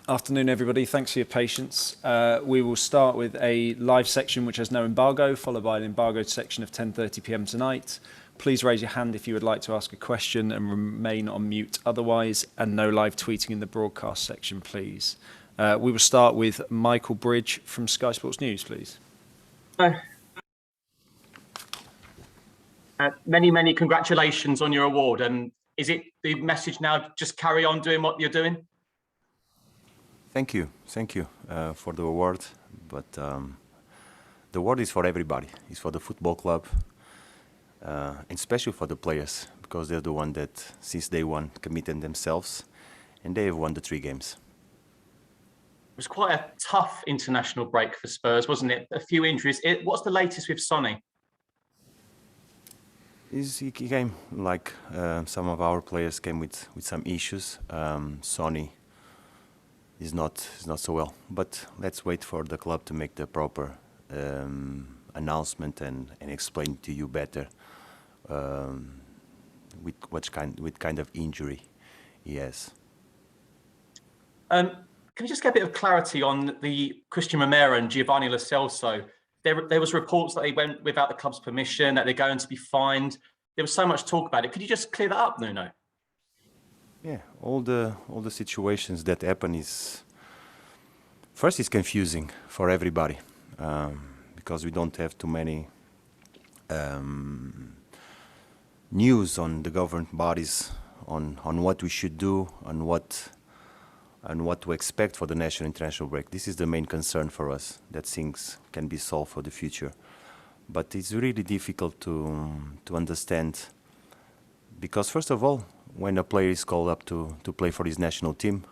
Afternoon, everybody. Thanks for your patience. We will start with a live section which has no embargo, followed by an embargoed section of 10:30 p.m. tonight. Please raise your hand if you would like to ask a question and remain on mute otherwise, and no live tweeting in the broadcast section, please. We will start with Michael Bridge from Sky Sports News, please. Many congratulations on your award. Is it the message now, just carry on doing what you're doing? Thank you for the award, but the award is for everybody. It's for the football club, and especially for the players, because they're the one that, since day one, committed themselves, and they have won the 3 games. It was quite a tough international break for Spurs, wasn't it? A few injuries. What's the latest with Sonny? He came, like some of our players came with some issues. Sonny is not so well, but let's wait for the club to make the proper announcement and explain to you better with kind of injury he has. Can you just get a bit of clarity on the Christian Romero and Giovanni Lo Celso? There was reports that they went without the club's permission, that they're going to be fined. There was so much talk about it. Could you just clear that up, Nuno? Yeah, all the situations that happen is, first it's confusing for everybody, because we don't have too many news on the government bodies on what we should do and what to expect for the national international break. This is the main concern for us, that things can be solved for the future. But it's really difficult to understand, because first of all, when a player is called up to play for his national team,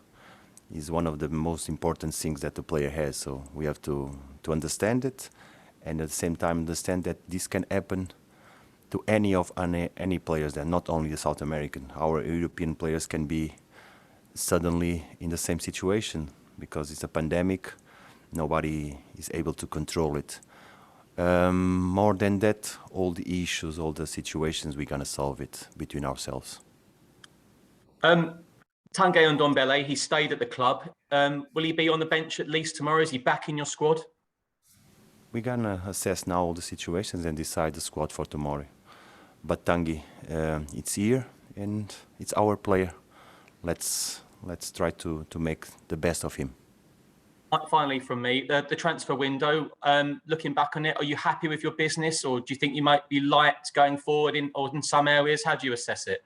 is one of the most important things that the player has. So we have to understand it, and at the same time understand that this can happen to any players there, not only the South American. Our European players can be suddenly in the same situation because it's a pandemic. Nobody is able to control it. More than that, all the issues, all the situations, we're going to solve it between ourselves. Tanguy Ndombele, he stayed at the club. Will he be on the bench at least tomorrow? Is he back in your squad? We're going to assess now all the situations and decide the squad for tomorrow. But Tanguy, it's here and it's our player. Let's try to make the best of him. Finally from me, the transfer window, looking back on it, are you happy with your business, or do you think you might be light going forward in some areas? How do you assess it?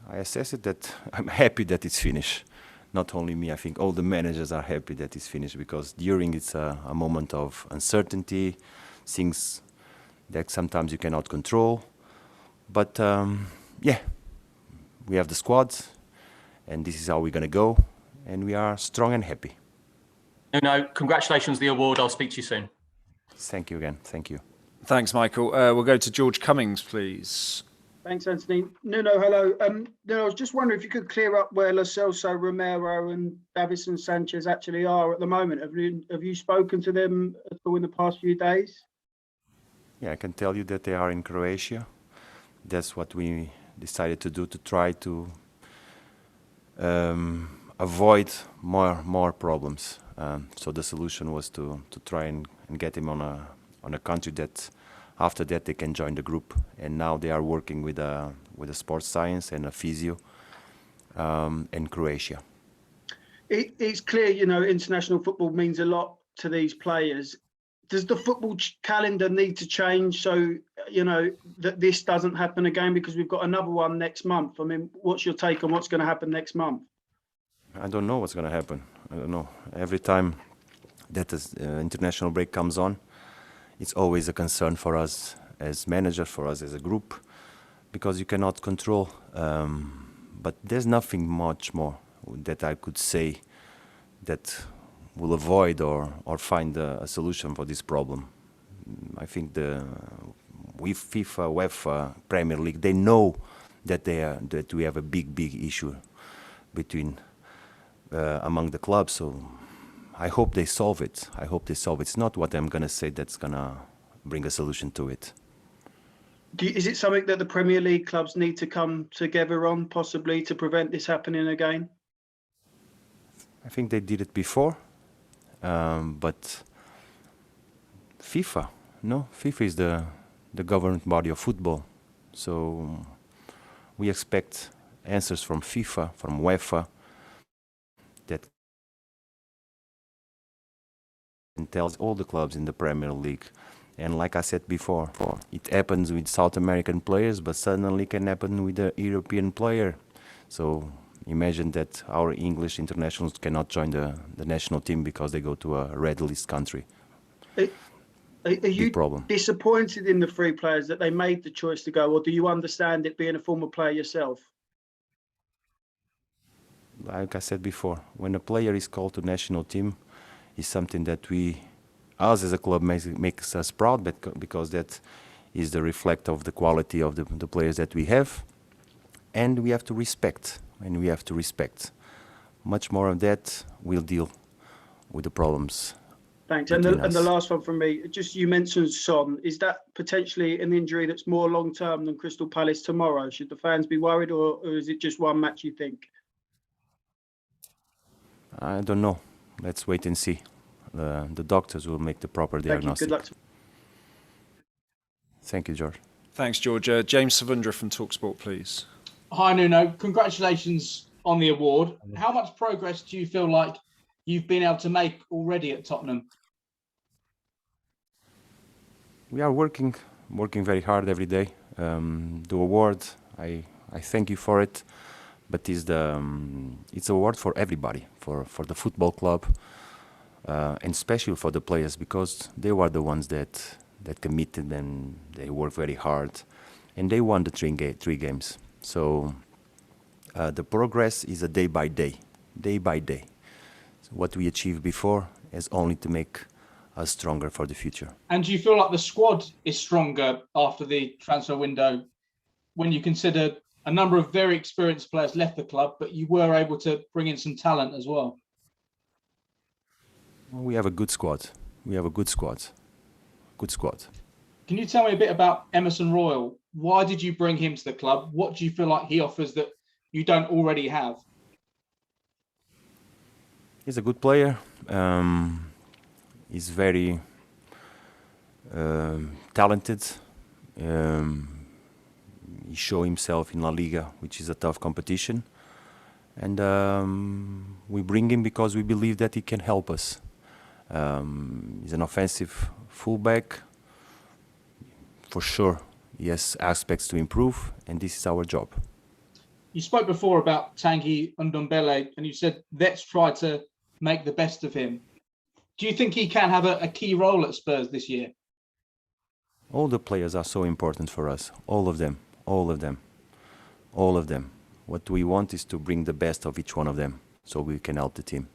I assess it that I'm happy that it's finished. Not only me, I think all the managers are happy that it's finished, because during it's a moment of uncertainty, things that sometimes you cannot control. But yeah, we have the squad, and this is how we're going to go, and we are strong and happy. No, congratulations on the award. I'll speak to you soon. Thank you again. Thank you. Thanks, Michael. We'll go to George Cummings, please. Thanks, Anthony. Nuno, hello. Nuno, I was just wondering if you could clear up where Lo Celso, Romero and Davinson Sanchez actually are at the moment. Have you spoken to them at all in the past few days? Yeah, I can tell you that they are in Croatia. That's what we decided to do, to try to avoid more problems. So the solution was to try and get him on a country that after that they can join the group. And now they are working with a sports science and a physio in Croatia. It's clear, you know, international football means a lot to these players. Does the football calendar need to change so, you know, that this doesn't happen again? Because we've got another one next month. I mean, what's your take on what's going to happen next month? I don't know what's going to happen. I don't know. Every time that the international break comes on, it's always a concern for us as manager, for us as a group, because you cannot control. But there's nothing much more that I could say that will avoid or find a solution for this problem. I think with FIFA, UEFA, Premier League, they know that we have a big issue between among the clubs. So I hope they solve it. I hope they solve it. It's not what I'm going to say that's going to bring a solution to it. Is it something that the Premier League clubs need to come together on, possibly, to prevent this happening again? I think they did it before, but FIFA, no? FIFA is the governing body of football. So we expect answers from FIFA, from UEFA, that tells all the clubs in the Premier League. And like I said before, it happens with South American players, but suddenly can happen with a European player. So imagine that our English internationals cannot join the national team because they go to a red list country. Are you problem. disappointed in the three players that they made the choice to go, or do you understand it being a former player yourself? Like I said before, when a player is called to national team, it's something that us as a club makes us proud, because that is the reflect of the quality of the players that we have, and we have to respect. Much more of that, we'll deal with the problems. Thanks. And the last one from me, just you mentioned Son. Is that potentially an injury that's more long-term than Crystal Palace tomorrow? Should the fans be worried, or is it just one match, you think? I don't know. Let's wait and see. The doctors will make the proper diagnostic. Thank you. Good luck. Thank you, George. Thanks, George. James Savundra from TalkSport, please. Hi, Nuno. Congratulations on the award. How much progress do you feel like you've been able to make already at Tottenham? We are working very hard every day. The award, I thank you for it, but it's an award for everybody, for the football club, and especially for the players, because they were the ones that committed, and they worked very hard, and they won the three games. So the progress is a day by day. So what we achieved before is only to make us stronger for the future. And do you feel like the squad is stronger after the transfer window, when you consider a number of very experienced players left the club, but you were able to bring in some talent as well? We have a good squad. Can you tell me a bit about Emerson Royal? Why did you bring him to the club? What do you feel like he offers that you don't already have? He's a good player. He's very talented. He showed himself in La Liga, which is a tough competition. And we bring him because we believe that he can help us. He's an offensive fullback. For sure, he has aspects to improve, and this is our job. You spoke before about Tanguy Ndombele, and you said, let's try to make the best of him. Do you think he can have a key role at Spurs this year? All the players are so important for us. All of them. What we want is to bring the best of each one of them so we can help the team.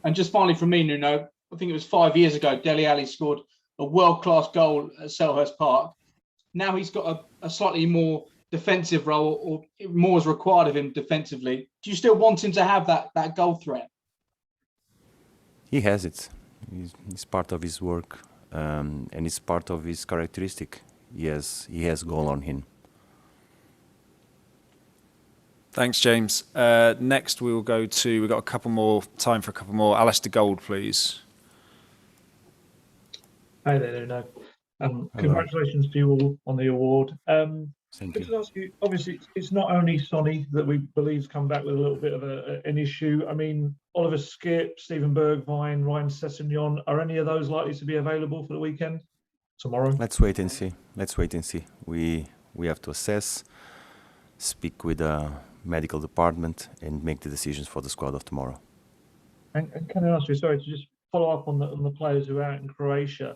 And just finally from me, Nuno, I think it was 5 years ago, Dele Alli scored a world-class goal at Selhurst Park. Now he's got a slightly more defensive role, or more is required of him defensively. Do you still want him to have that goal threat? He has it. It's part of his work, and it's part of his characteristic. He has goal on him. Thanks, James. Next, we've got time for a couple more. Alistair Gold, please. Hi there, Nuno. Congratulations to you all on the award. Thank Just you. ask you, obviously, it's not only Sonny that we believe's come back with a little bit of an issue. I mean, Oliver Skipp, Stephen Bergwijn, Ryan Sessegnon, are any of those likely to be available for the weekend tomorrow? Let's wait and see. We have to assess, speak with the medical department, and make the decisions for the squad of tomorrow. And can I ask you, sorry, to just follow up on the players who are out in Croatia.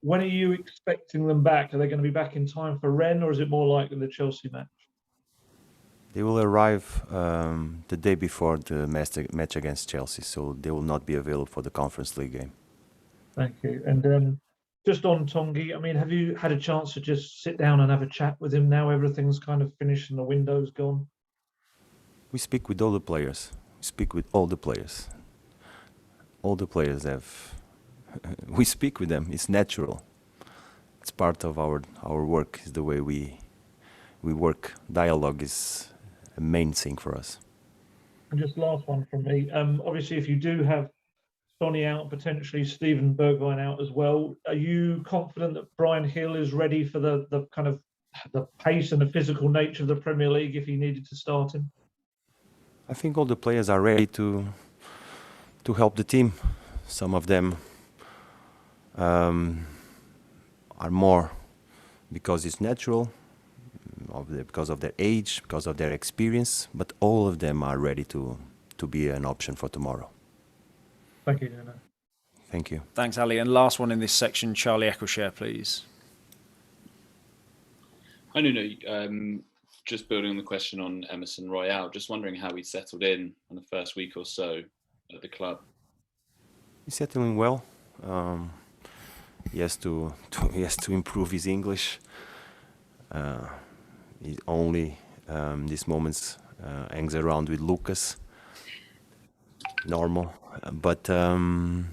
When are you expecting them back? Are they going to be back in time for Rennes, or is it more like the Chelsea match? They will arrive the day before the match against Chelsea, so they will not be available for the Conference League game. Thank you. And just on Tanguy, I mean, have you had a chance to just sit down and have a chat with him now everything's kind of finished and the window's gone? We speak with all the players. All the players have... we speak with them. It's natural. It's part of our work. It's the way we work. Dialogue is a main thing for us. And just last one from me. Obviously, if you do have Sonny out, potentially Stephen Bergwijn out as well, are you confident that Brian Hill is ready for the kind of the pace and the physical nature of the Premier League if he needed to start him? I think all the players are ready to help the team. Some of them are more because it's natural, because of their age, because of their experience, but all of them are ready to be an option for tomorrow. Thank you, Nuno. Thank you. Thanks, Ali. And last one in this section, Charlie Eccleshare, please. I don't know. Just building on the question on Emerson Royal, just wondering how he settled in the first week or so at the club. He's settling well. He has to improve his English. He only these moments hangs around with Lucas. Normal, but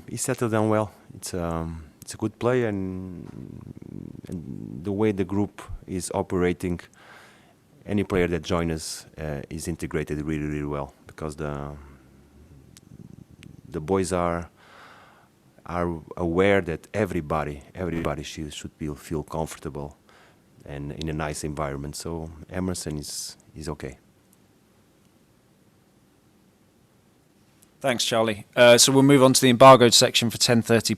he settled down well. It's a good player, and the way the group is operating, any player that joins us is integrated really, really well, because the boys are aware that everybody should feel comfortable and in a nice environment. So Emerson is okay. Thanks, Charlie. So we'll move on to the embargoed section for 10:30 p.m.